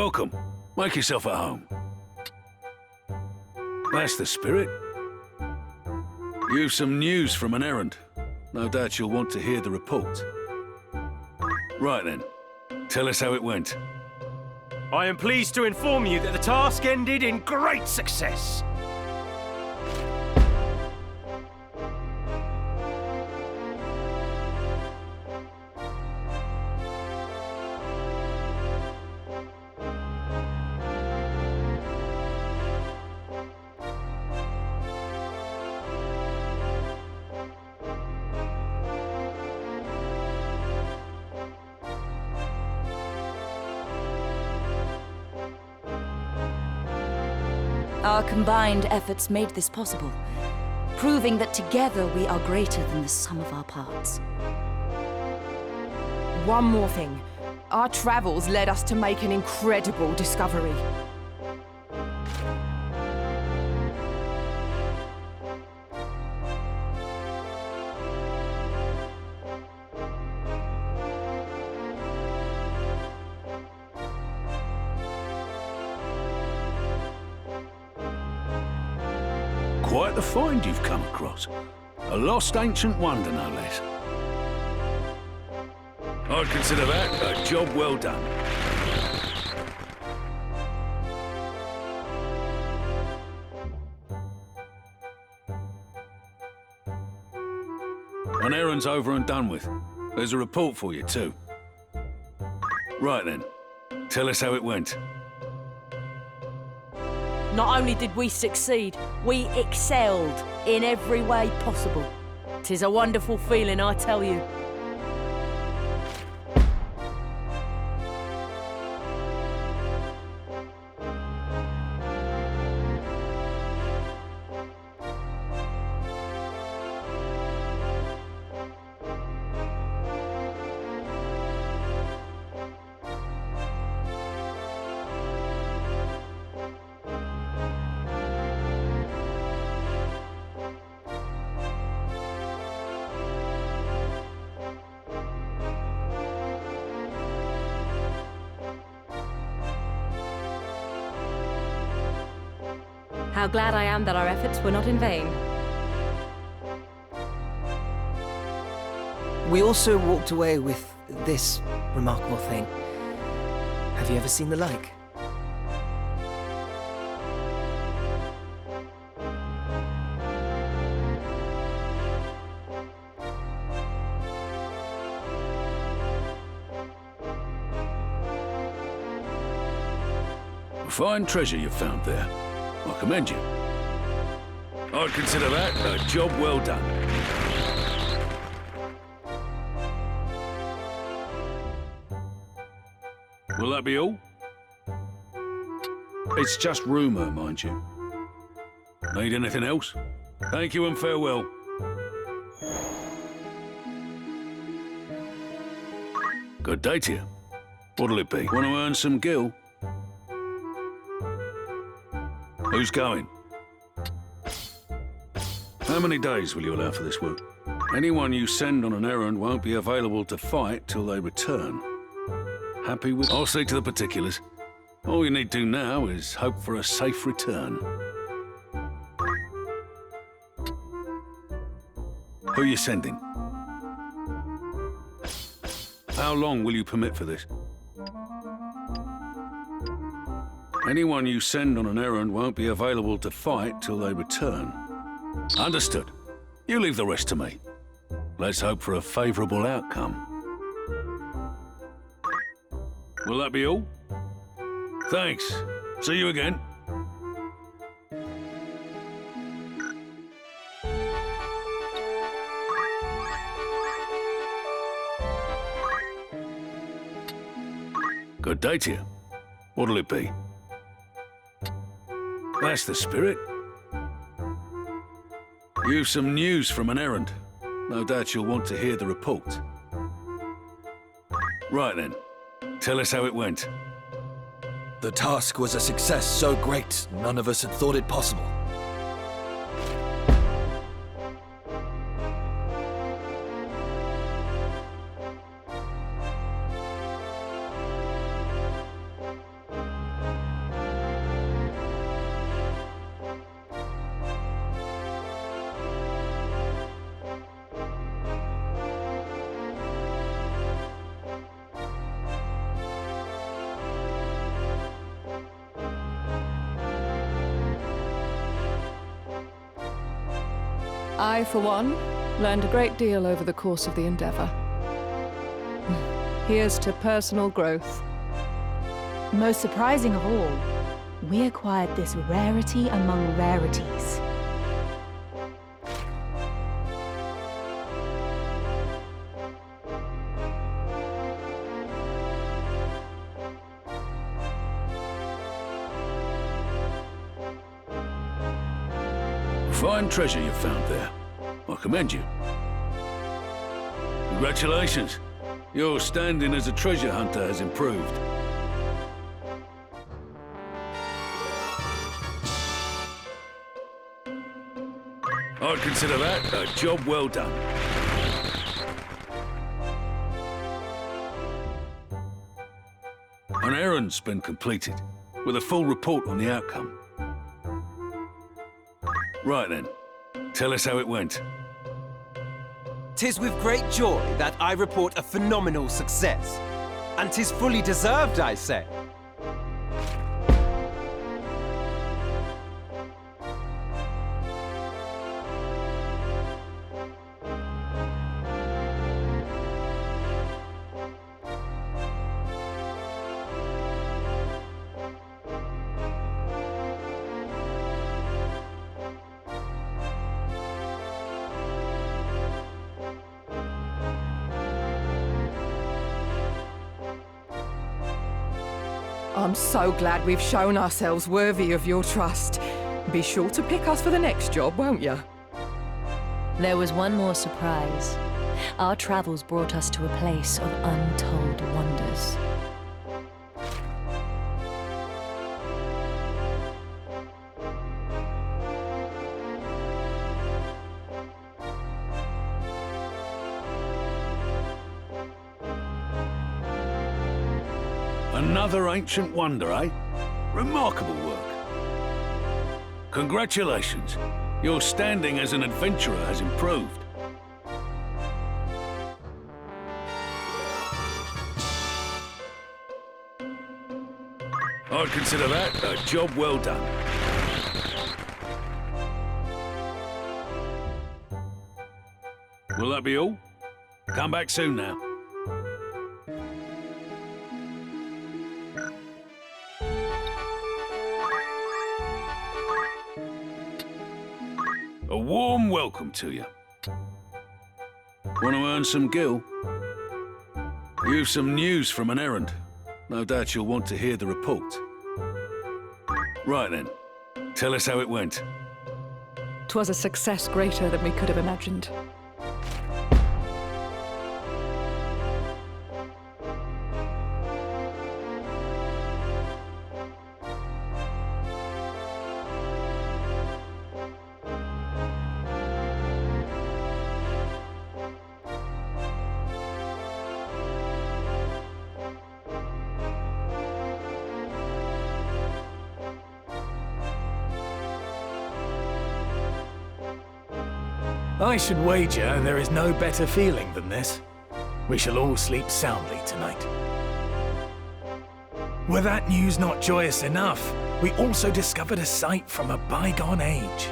Welcome. Make yourself at home. That's the spirit. You've some news from an errand. No doubt you'll want to hear the report. Right then. Tell us how it went. I am pleased to inform you that the task ended in great success. Our combined efforts made this possible, proving that together we are greater than the sum of our parts. One more thing. Our travels led us to make an incredible discovery. Quite the find you've come across. A lost ancient wonder, no less. I'd consider that a job well done. An errand's over and done with. There's a report for you, too. Right then. Tell us how it went. Not only did we succeed, we excelled in every way possible. 'Tis a wonderful feeling, I tell you. How glad I am that our efforts were not in vain. We also walked away with this remarkable thing. Have you ever seen the like? A fine treasure you've found there. I commend you. I'd consider that a job well done. Will that be all? It's just rumour, mind you. Need anything else? Thank you and farewell. Good day to you. What'll it be? Want to earn some gil? Who's going? How many days will you allow for this work? Anyone you send on an errand won't be available to fight till they return. Happy with... I'll see to the particulars. All you need to do now is hope for a safe return. Who are you sending? How long will you permit for this? Anyone you send on an errand won't be available to fight till they return. Understood. You leave the rest to me. Let's hope for a favourable outcome. Will that be all? Thanks. See you again. Good day to you. What'll it be? That's the spirit. You've some news from an errand. No doubt you'll want to hear the report. Right then. Tell us how it went. The task was a success so great, none of us had thought it possible. I, for one, learned a great deal over the course of the endeavor. Here's to personal growth. Most surprising of all, we acquired this rarity among rarities. Fine treasure you found there. I commend you. Congratulations. Your standing as a treasure hunter has improved. I'd consider that a job well done. An errand's been completed, with a full report on the outcome. Right then, tell us how it went. 'Tis with great joy that I report a phenomenal success. And 'tis fully deserved, I say. I'm so glad we've shown ourselves worthy of your trust. Be sure to pick us for the next job, won't you? There was one more surprise. Our travels brought us to a place of untold wonders. Another ancient wonder, eh? Remarkable work. Congratulations. Your standing as an adventurer has improved. I'd consider that a job well done. Will that be all? Come back soon now. A warm welcome to you. Want to earn some gil? You've some news from an errand. No doubt you'll want to hear the report. Right then, tell us how it went. 'Twas a success greater than we could have imagined. I should wager there is no better feeling than this. We shall all sleep soundly tonight. Were that news not joyous enough, we also discovered a sight from a bygone age.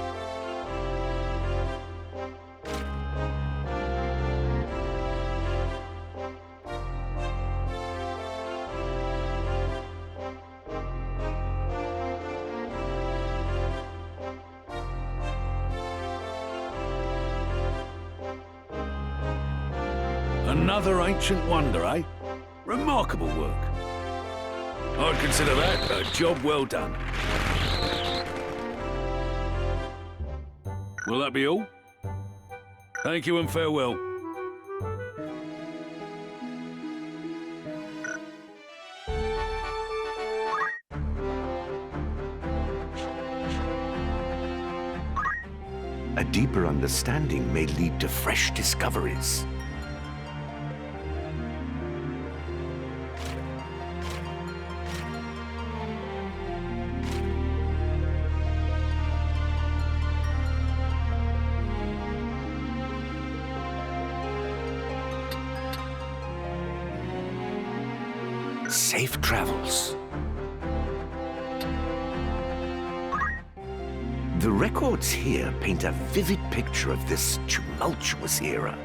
Another ancient wonder, eh? Remarkable work. I'd consider that a job well done. Will that be all? Thank you and farewell. A deeper understanding may lead to fresh discoveries. Safe travels. The records here paint a vivid picture of this tumultuous era.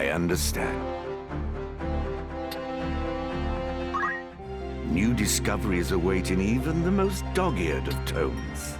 I understand. New discoveries await in even the most dog-eared of tomes.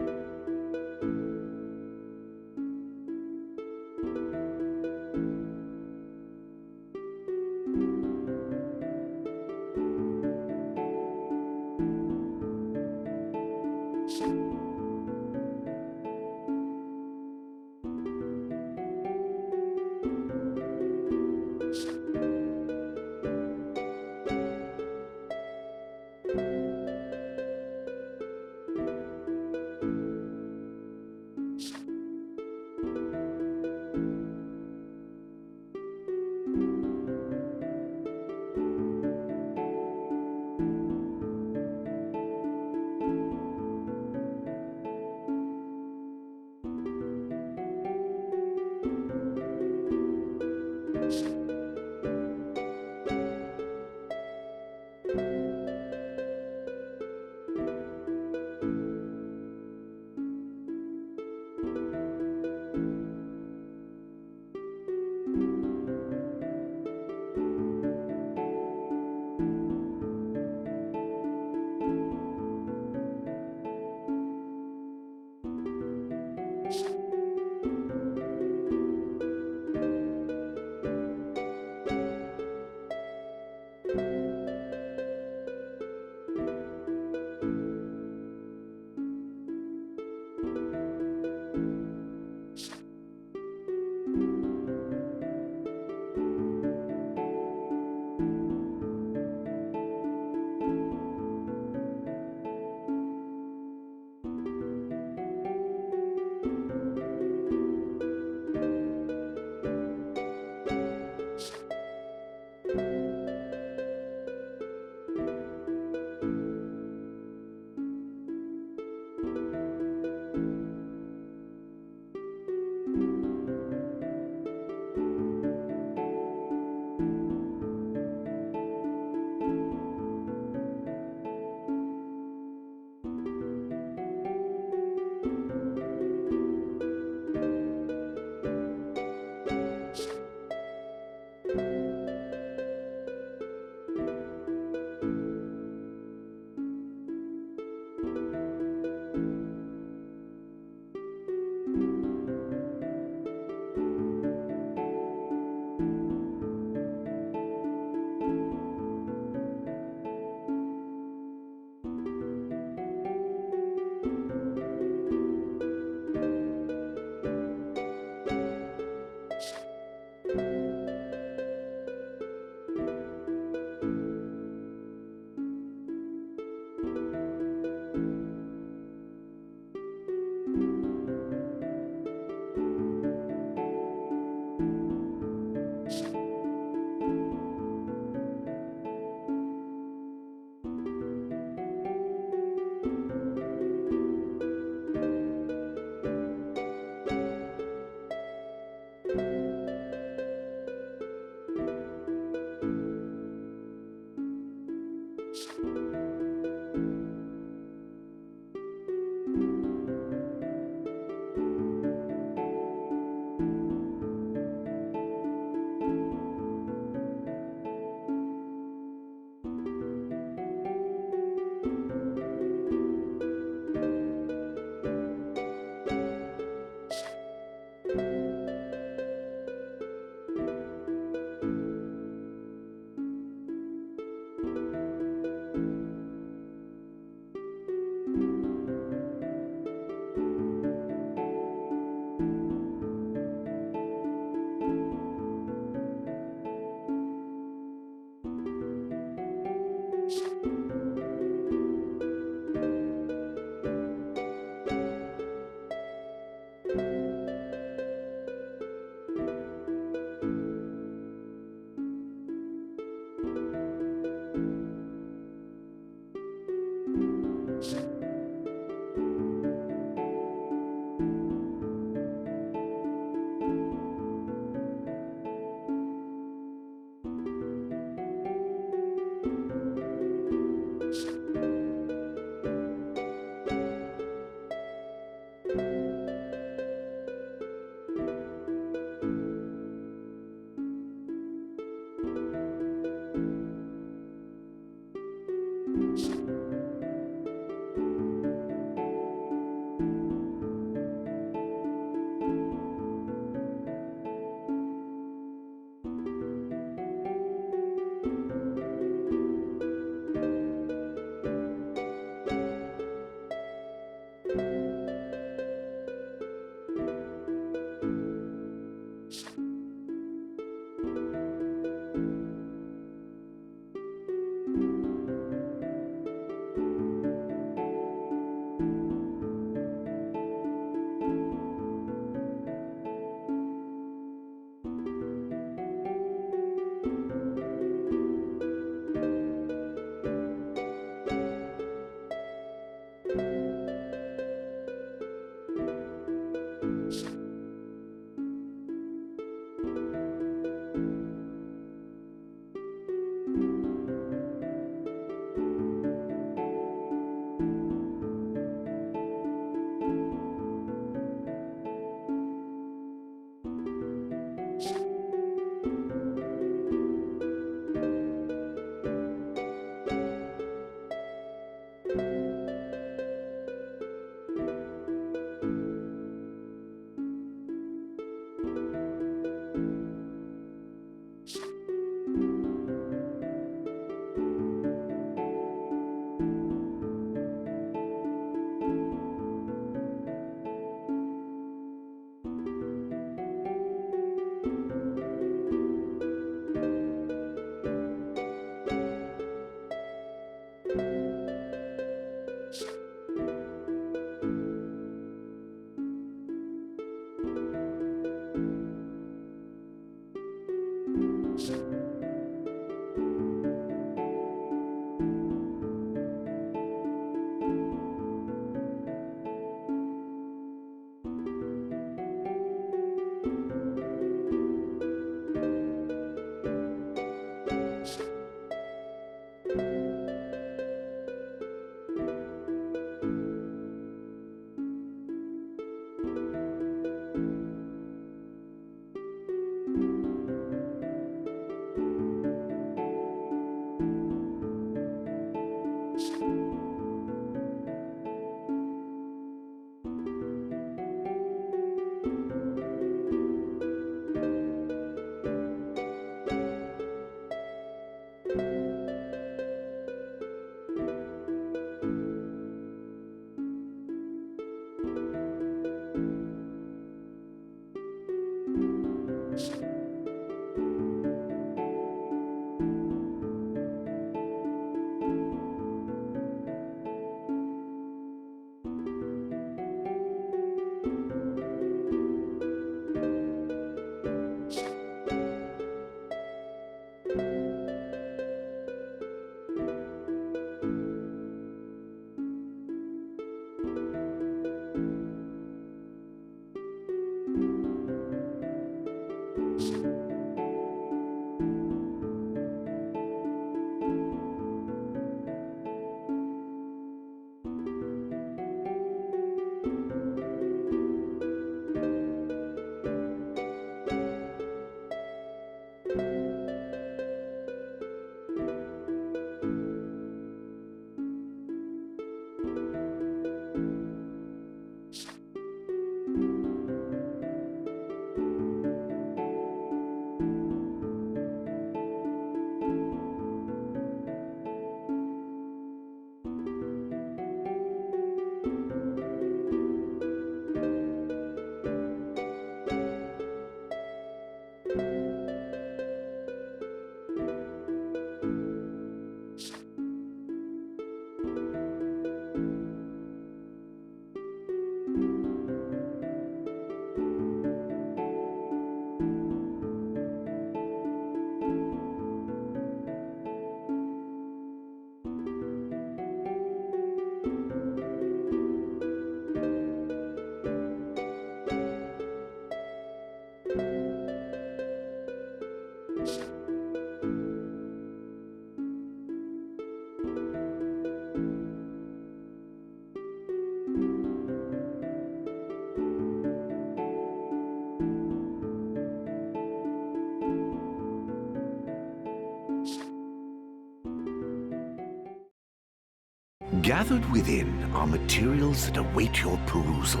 Gathered within are materials that await your perusal.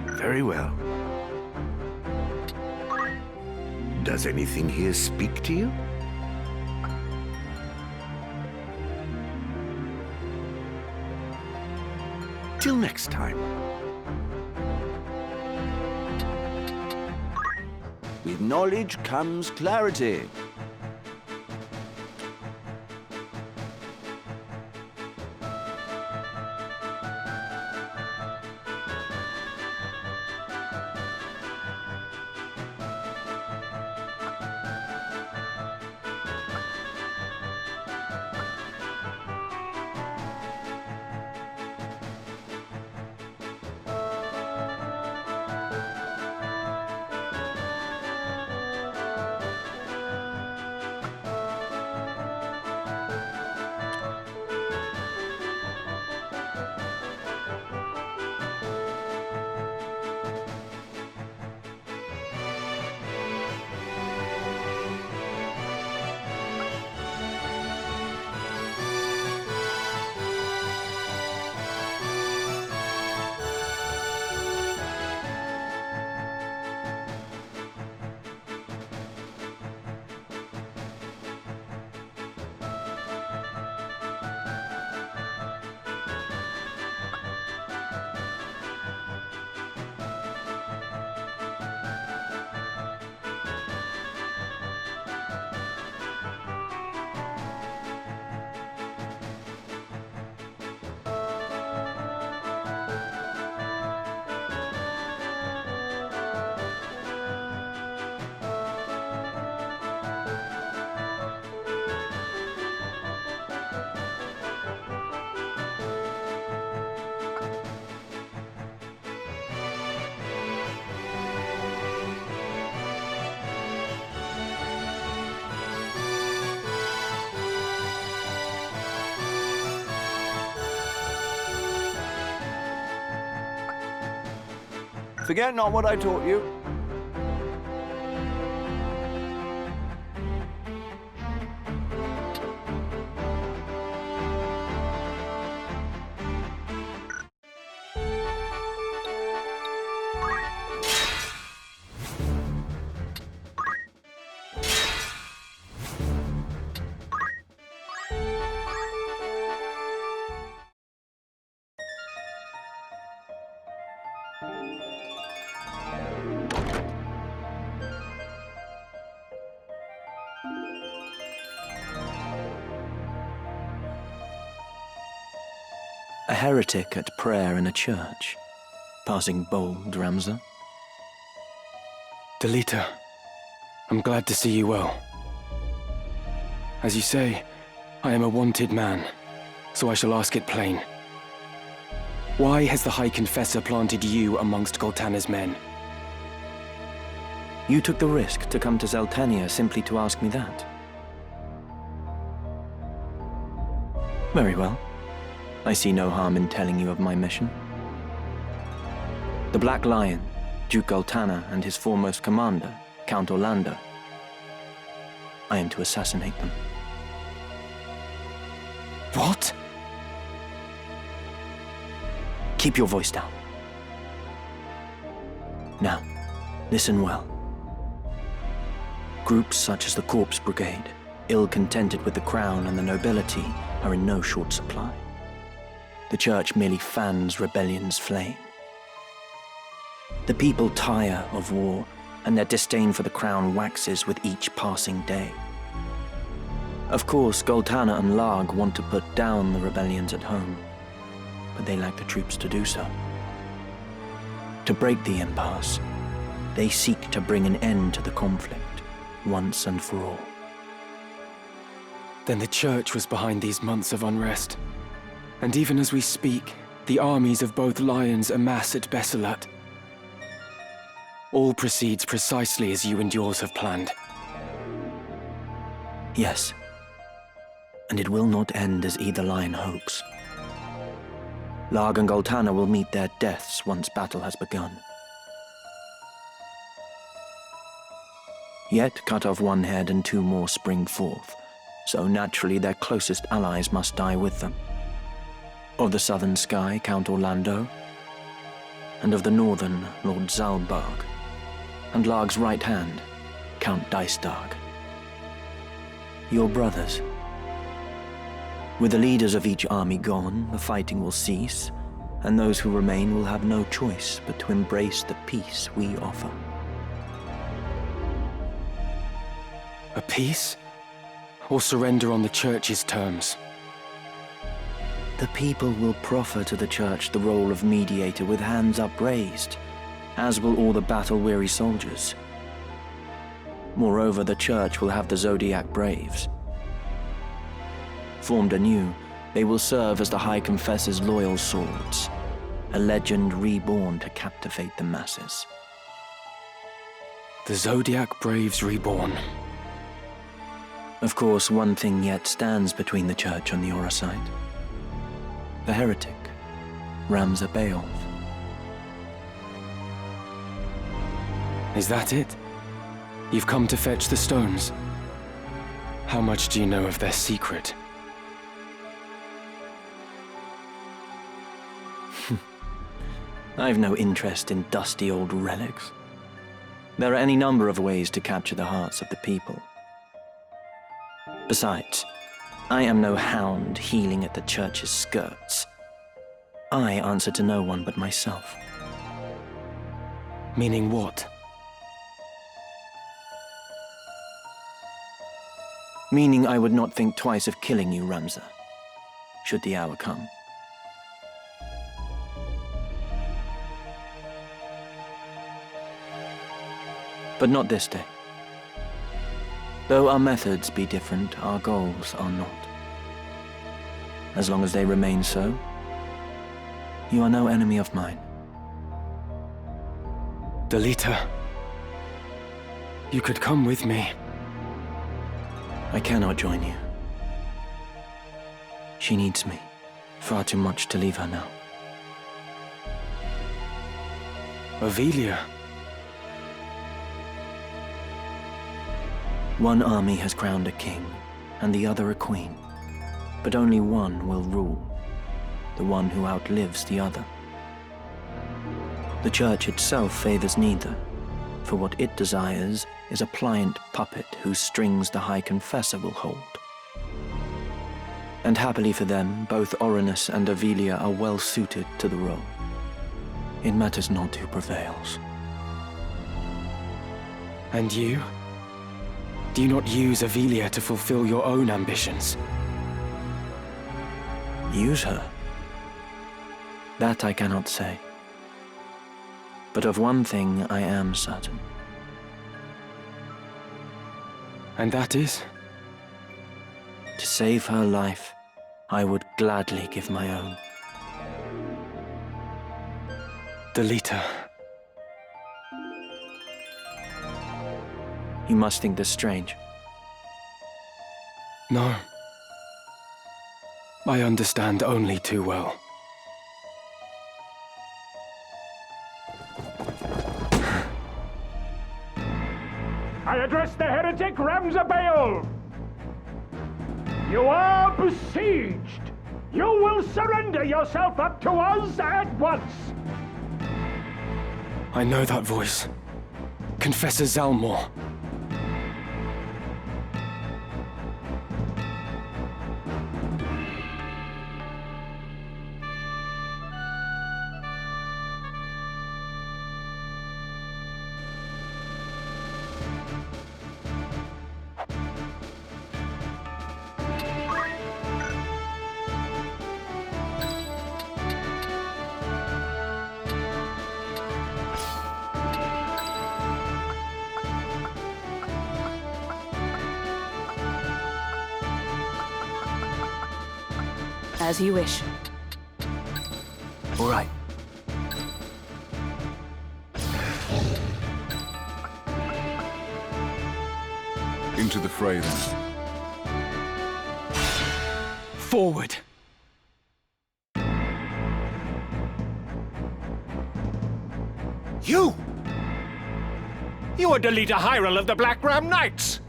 Very well. Does anything here speak to you? Till next time. With knowledge comes clarity. Forget not what I taught you. A heretic at prayer in a church. Passing bold, Ramza. Delita, I'm glad to see you well. As you say, I am a wanted man, so I shall ask it plain. Why has the High Confessor planted you amongst Goltana's men? You took the risk to come to Zeltania simply to ask me that. Very well. I see no harm in telling you of my mission. The Black Lion, Duke Goltana, and his foremost commander, Count Orlando. I am to assassinate them. What? Keep your voice down. Now, listen well. Groups such as the Corpse Brigade, ill-contented with the crown and the nobility, are in no short supply. The Church merely fans rebellion's flame. The people tire of war, and their disdain for the crown waxes with each passing day. Of course, Goltana and Larg want to put down the rebellions at home, but they lack the troops to do so. To break the impasse, they seek to bring an end to the conflict, once and for all. Then the Church was behind these months of unrest. And even as we speak, the armies of both lions amass at Besselat. All proceeds precisely as you and yours have planned. Yes. And it will not end as either lion hopes. Larg and Goltana will meet their deaths once battle has begun. Yet cut off one head and two more spring forth, so naturally their closest allies must die with them. Of the southern sky, Count Orlando, and of the northern, Lord Zalbarg, and Larg's right hand, Count Dystarg. Your brothers. With the leaders of each army gone, the fighting will cease, and those who remain will have no choice but to embrace the peace we offer. A peace? Or surrender on the Church's terms? The people will proffer to the Church the role of mediator with hands upraised, as will all the battle-weary soldiers. Moreover, the Church will have the Zodiac Braves. Formed anew, they will serve as the High Confessor's loyal swords, a legend reborn to captivate the masses. The Zodiac Braves reborn. Of course, one thing yet stands between the Church and the Orosite. The heretic, Ramza Beowulf. Is that it? You've come to fetch the stones? How much do you know of their secret? I've no interest in dusty old relics. There are any number of ways to capture the hearts of the people. Besides, I am no hound heeling at the Church's skirts. I answer to no one but myself. Meaning what? Meaning I would not think twice of killing you, Ramza, should the hour come. But not this day. Though our methods be different, our goals are not. As long as they remain so, you are no enemy of mine. Delita, you could come with me. I cannot join you. She needs me. Far too much to leave her now. Avelia. One army has crowned a king, and the other a queen. But only one will rule, the one who outlives the other. The Church itself favors neither, for what it desires is a pliant puppet whose strings the High Confessor will hold. And happily for them, both Orinus and Avelia are well suited to the role. It matters not who prevails. And you? Do you not use Avelia to fulfill your own ambitions? Use her? That I cannot say. But of one thing I am certain. And that is? To save her life, I would gladly give my own. Delita. You must think this strange. No. I understand only too well. I address the heretic Ramza Beowulf. You are besieged. You will surrender yourself up to us at once. I know that voice. Confessor Zalmor. As you wish. All right. Into the fray, then. Forward! You! You are Delita Hyrule of the Black Ram Knights!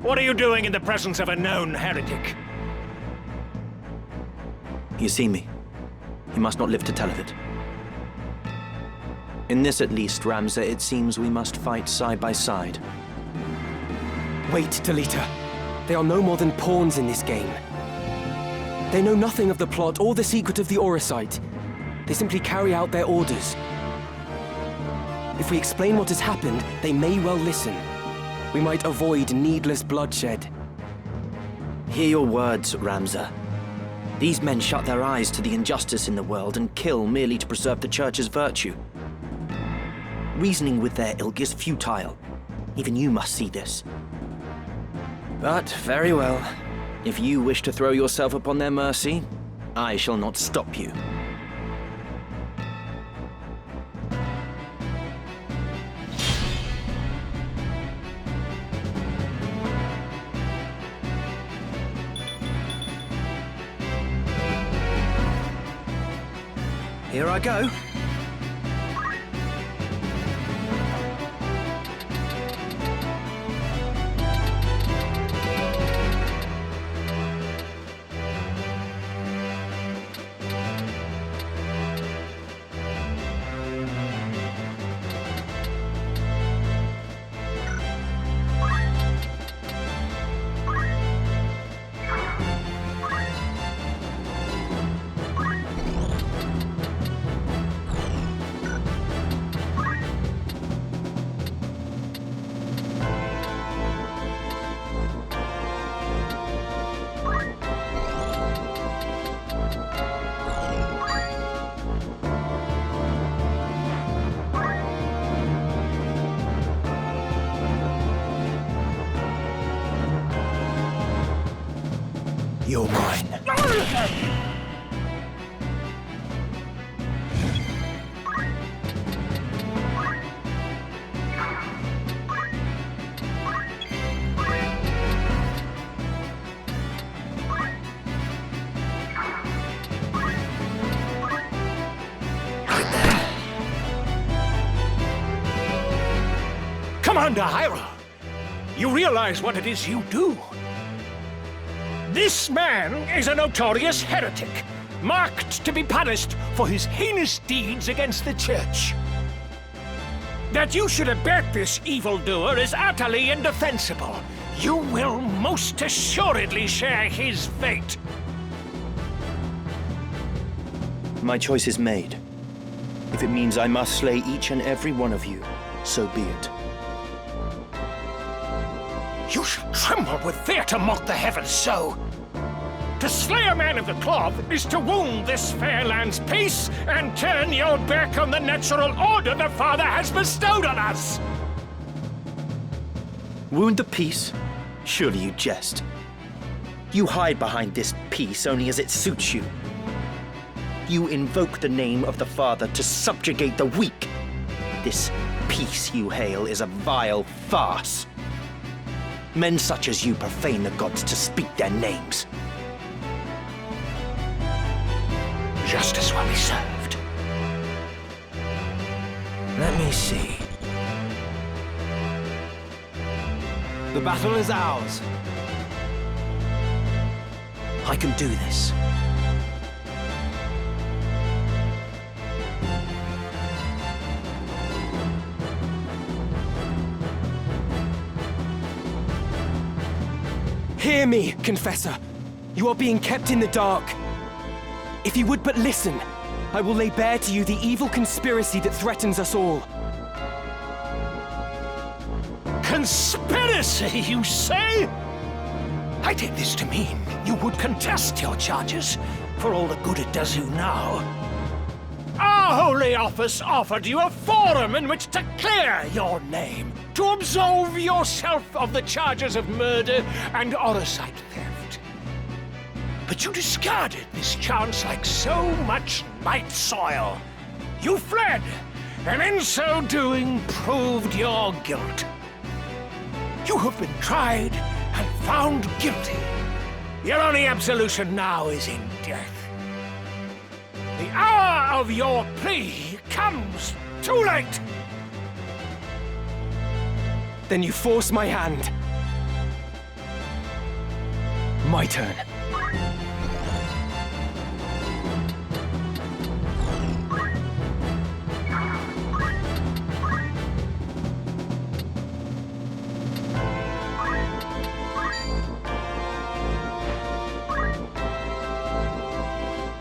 What are you doing in the presence of a known heretic? You see me. You must not live to tell of it. In this at least, Ramza, it seems we must fight side by side. Wait, Delita. They are no more than pawns in this game. They know nothing of the plot or the secret of the Auracite. They simply carry out their orders. If we explain what has happened, they may well listen. We might avoid needless bloodshed. Hear your words, Ramza. These men shut their eyes to the injustice in the world and kill merely to preserve the Church's virtue. Reasoning with their ilk is futile. Even you must see this. But very well. If you wish to throw yourself upon their mercy, I shall not stop you. Here I go. You're mine. Commander Hyra, you realize what it is you do? This man is a notorious heretic, marked to be punished for his heinous deeds against the Church. That you should abet this evildoer is utterly indefensible. You will most assuredly share his fate. My choice is made. If it means I must slay each and every one of you, so be it. You should tremble with fear to mock the heavens so. To slay a man of the cloth is to wound this fair land's peace and turn your back on the natural order the Father has bestowed on us. Wound the peace? Surely you jest. You hide behind this peace only as it suits you. You invoke the name of the Father to subjugate the weak. This peace you hail is a vile farce. Men such as you profane the gods to speak their names. Justice will be served. Let me see. The battle is ours. I can do this. Hear me, Confessor. You are being kept in the dark. If you would but listen, I will lay bare to you the evil conspiracy that threatens us all. Conspiracy, you say? I take this to mean you would contest your charges, for all the good it does you now. Our Holy Office offered you a forum in which to clear your name, to absolve yourself of the charges of murder and Auracite theft. But you discarded this chance like so much night soil. You fled, and in so doing proved your guilt. You have been tried and found guilty. Your only absolution now is in death. The hour of your plea comes too late. Then you force my hand. My turn.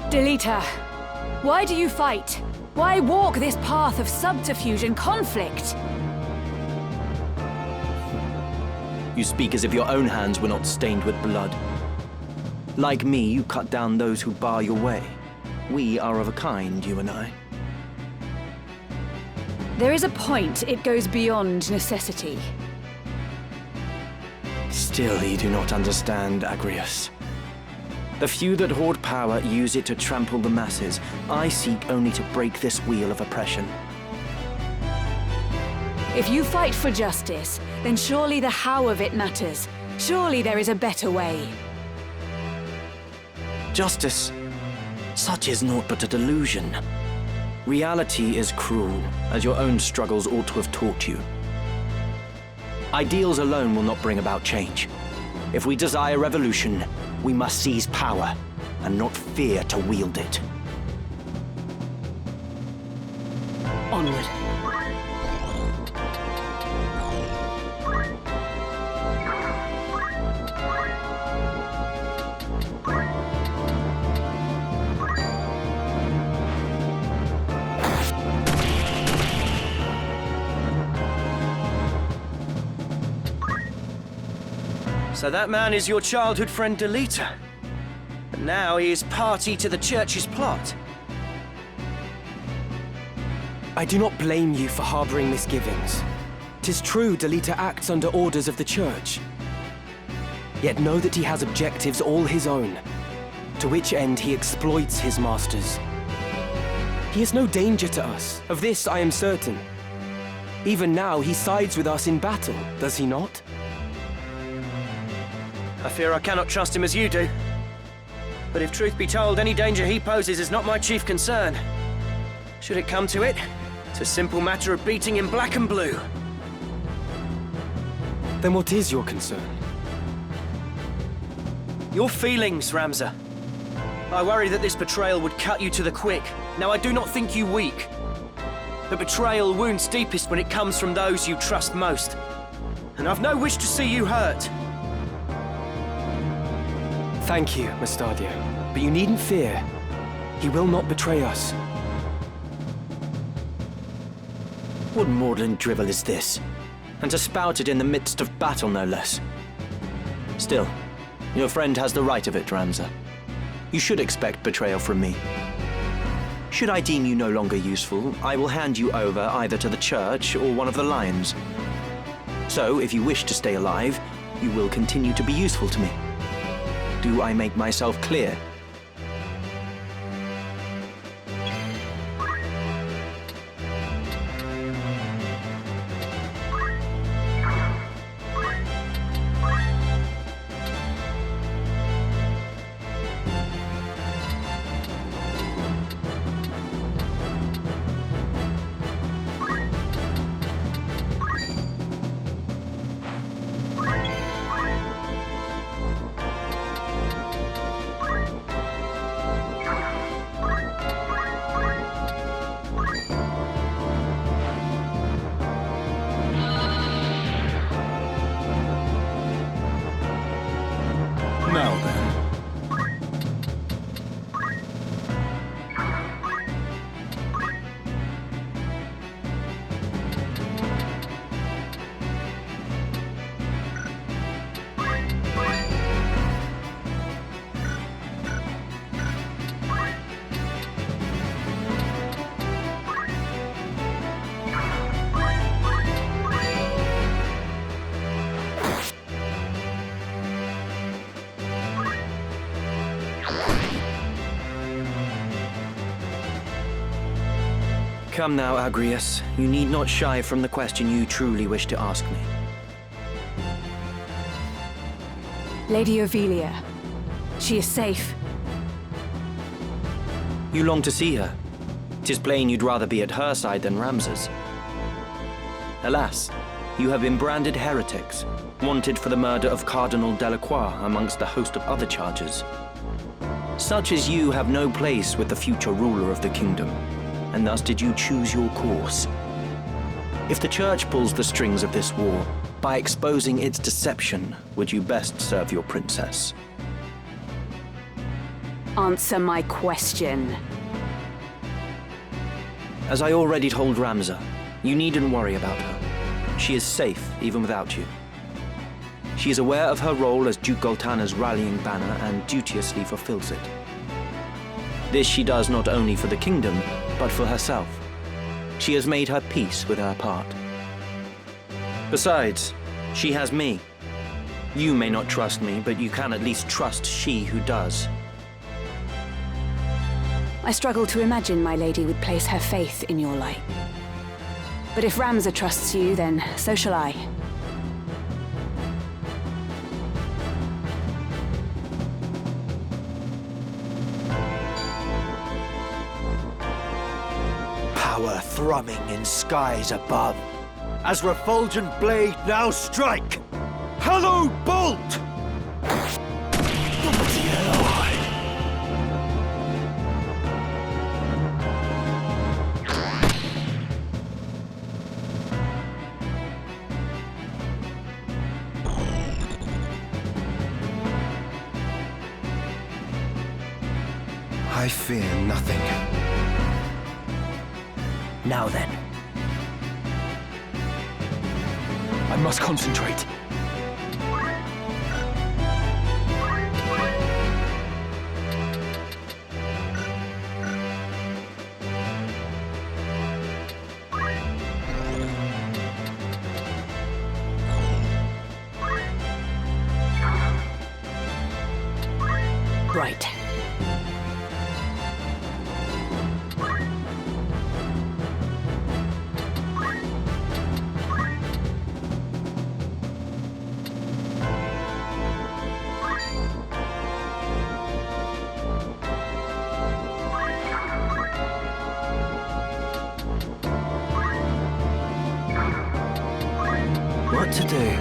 Delita, why do you fight? Why walk this path of subterfuge and conflict? You speak as if your own hands were not stained with blood. Like me, you cut down those who bar your way. We are of a kind, you and I. There is a point it goes beyond necessity. Still, you do not understand, Agrius. The few that hoard power use it to trample the masses. I seek only to break this wheel of oppression. If you fight for justice, then surely the how of it matters. Surely there is a better way. Justice, such is naught but a delusion. Reality is cruel, as your own struggles ought to have taught you. Ideals alone will not bring about change. If we desire revolution, we must seize power, and not fear to wield it. Onward. So that man is your childhood friend Delita. But now he is party to the Church's plot. I do not blame you for harboring misgivings. 'Tis true Delita acts under orders of the Church. Yet know that he has objectives all his own, to which end he exploits his masters. He is no danger to us, of this I am certain. Even now he sides with us in battle, does he not? I fear I cannot trust him as you do. But if truth be told, any danger he poses is not my chief concern. Should it come to it, it's a simple matter of beating him black and blue. Then what is your concern? Your feelings, Ramza. I worry that this betrayal would cut you to the quick. Now, I do not think you weak. But betrayal wounds deepest when it comes from those you trust most. And I've no wish to see you hurt. Thank you, Mustadio. But you needn't fear. He will not betray us. What maudlin drivel is this? And to spout it in the midst of battle, no less. Still, your friend has the right of it, Ramza. You should expect betrayal from me. Should I deem you no longer useful, I will hand you over either to the Church or one of the Lions. So, if you wish to stay alive, you will continue to be useful to me. Do I make myself clear? Now then. Come now, Agrius. You need not shy from the question you truly wish to ask me. Lady Ophelia, she is safe. You long to see her. 'Tis plain you'd rather be at her side than Ramza's. Alas, you have been branded heretics, wanted for the murder of Cardinal Delacroix amongst a host of other charges. Such as you have no place with the future ruler of the kingdom, and thus did you choose your course. If the Church pulls the strings of this war, by exposing its deception, would you best serve your princess? Answer my question. As I already told Ramza, you needn't worry about her. She is safe, even without you. She is aware of her role as Duke Goltana's rallying banner and duteously fulfills it. This she does not only for the kingdom, but for herself. She has made her peace with her part. Besides, she has me. You may not trust me, but you can at least trust she who does. I struggle to imagine my lady would place her faith in your light. But if Ramza trusts you, then so shall I. Power thrumming in skies above. As refulgent blade now strike! Hallowed bolt! I fear nothing. Now then. I must concentrate. Right. What to do?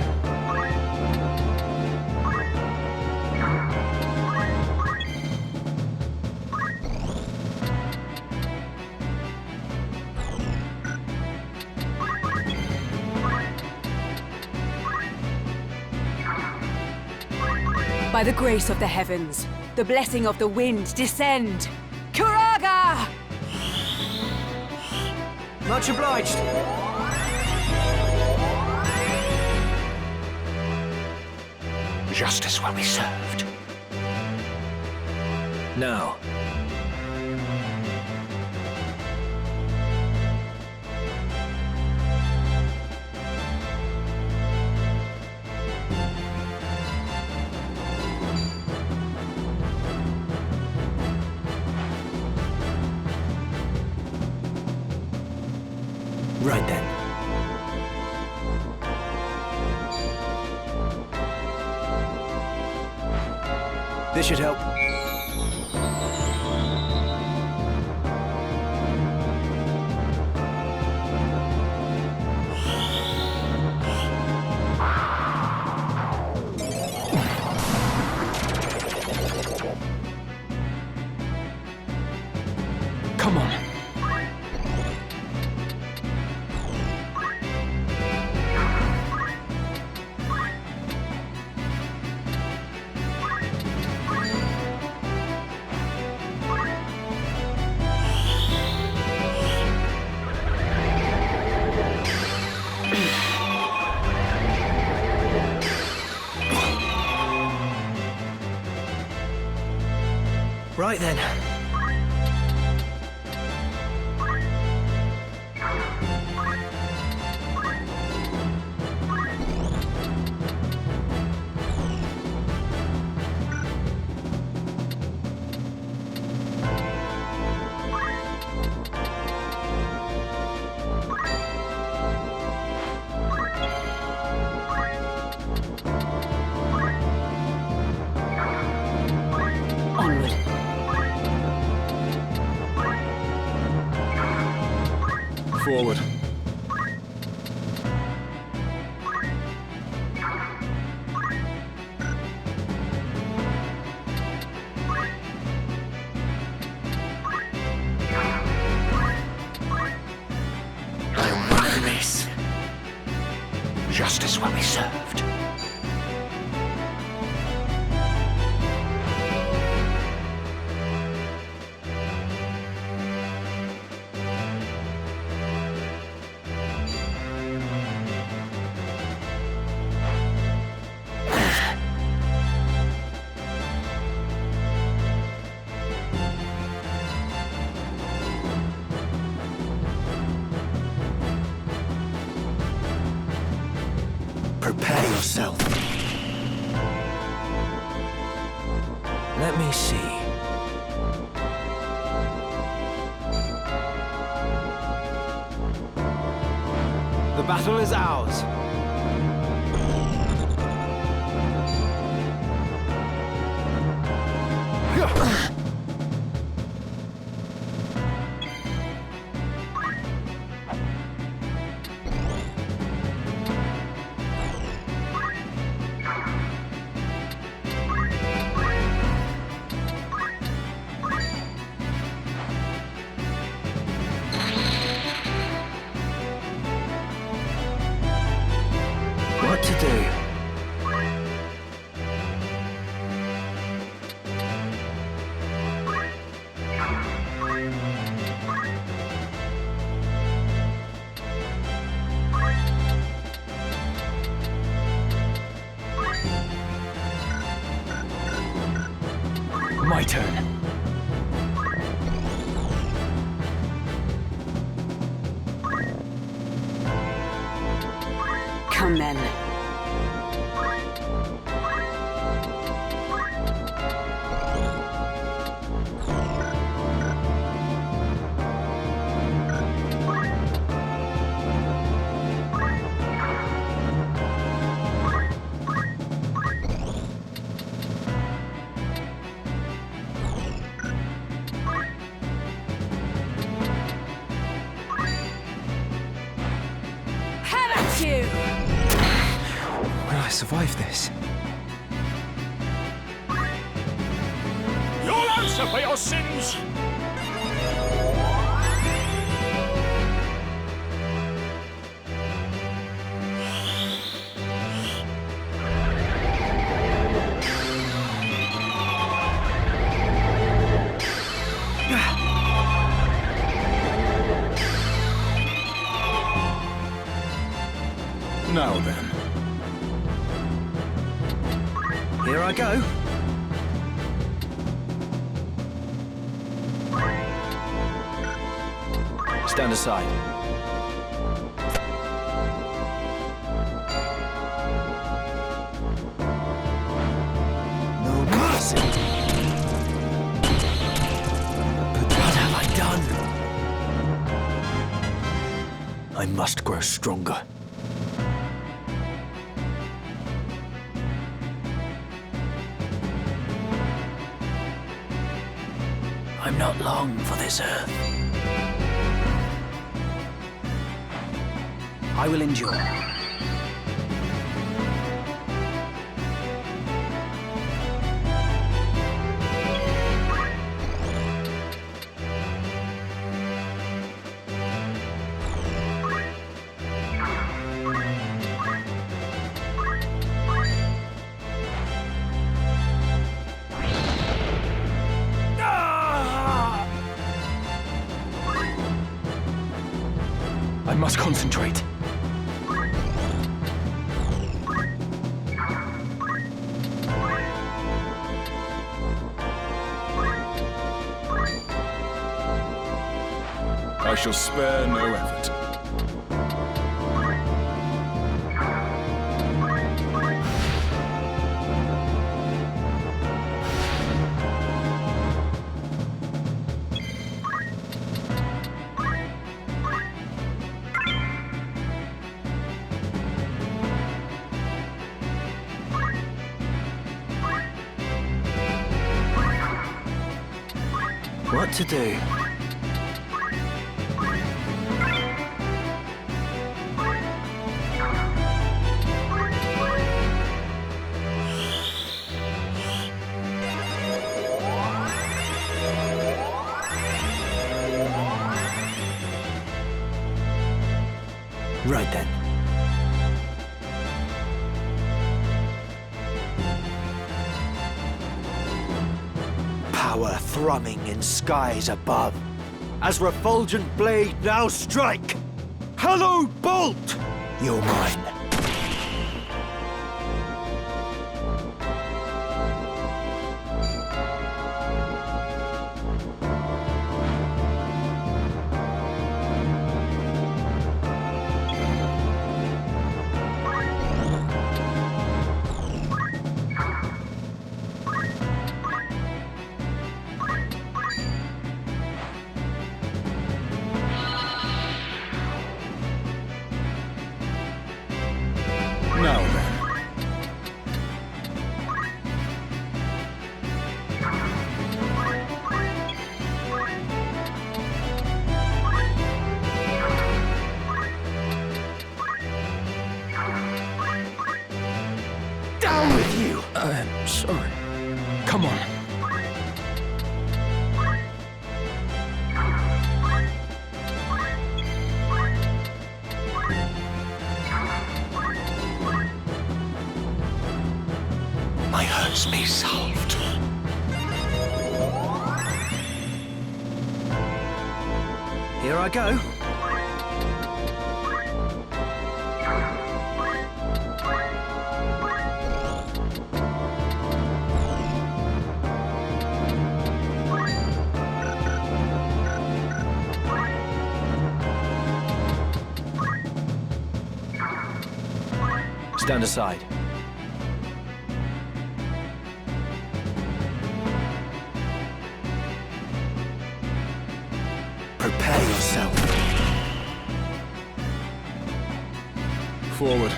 By the grace of the heavens, the blessing of the wind, descend! Kuraga! Much obliged. Justice will be served. Now. Right then. This should help. Come on. Right then. Onward. Forward. yourself. Let me see. The battle is ours. What to do? My turn. Come then. Have at you! Will I survive this? You'll answer for your sins! Now then. Here I go. Stand aside. No mercy. But what have I done? I must grow stronger. I'm not long for this earth. I will endure. I must concentrate. I shall spare no effort. What to do? Right then. Power thrumming in skies above. As refulgent blade now strike! Hallowed bolt! You're mine. sorry. Come on. My hurts be solved. Here I go. Stand aside. Prepare yourself. Forward.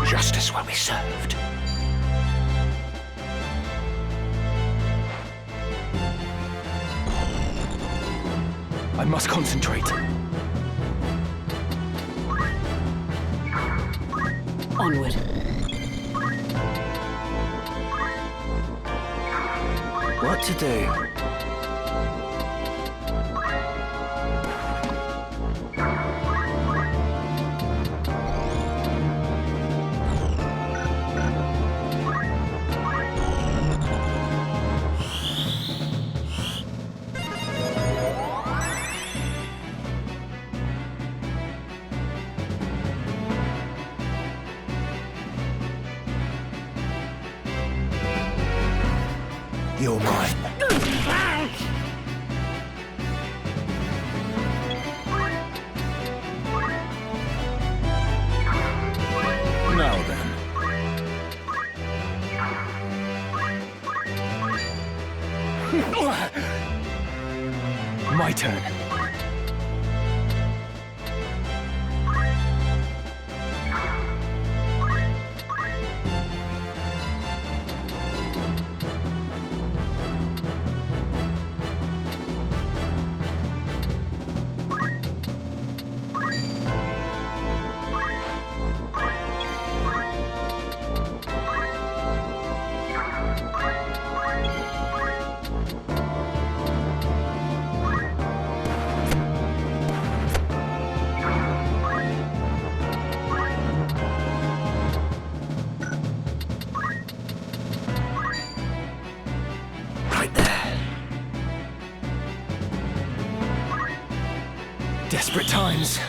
Justice will be served. I must concentrate. Onward. What to do? You're mine. Now then. My turn. Desperate times.